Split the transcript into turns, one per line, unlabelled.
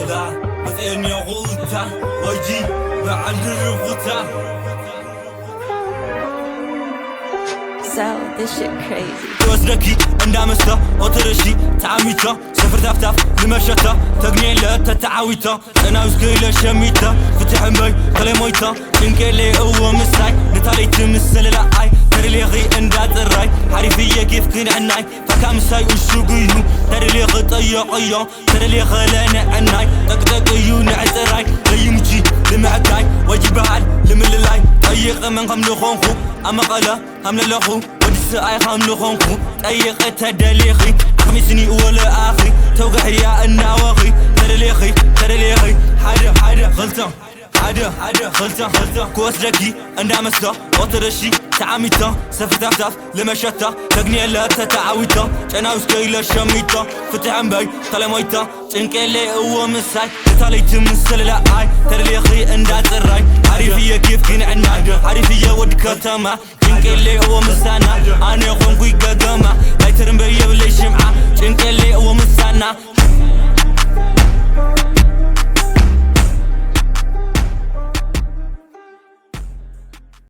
لا بزيني غلطة وجي بعد الرغوطة.
So this shit crazy.
توزنكي اندامستا اوترشي تعاميتا سفر تفتف لمشتا تقني لا تتعاويتا انا وسكيلا شميتا فتح مبي كلمويتا انكلي هو مساي نتالي تمثل لا اي ترلي غي اندات الراي حريفية كيف كن عناي فكا مساي وشوقيو ترلي غي طيقيو ترلي غلاني عناي تقدقيو نعز الراي ليمجي لمعكاي واجبهال لمللاي طيق من قم لخونخو اما قلا هم للخو ودساي هم لخونخو طيق تدليخي خمسني ولا اخي توقع يا النواخي ترليخي حدا غلطان حدا غلطان كوسلكي اندامستا اوترشي تعاميتا سفر تفتف لمشتا تقني لا تتعاويتا انا وسكيلا شميتا فتح مبي كلمويتا تنكلي هو مساي تالي تمثل لا اي ترليخي اندات الراي حريفية كيف كن عناي حريفية ود كتما تنكلي هو مسانا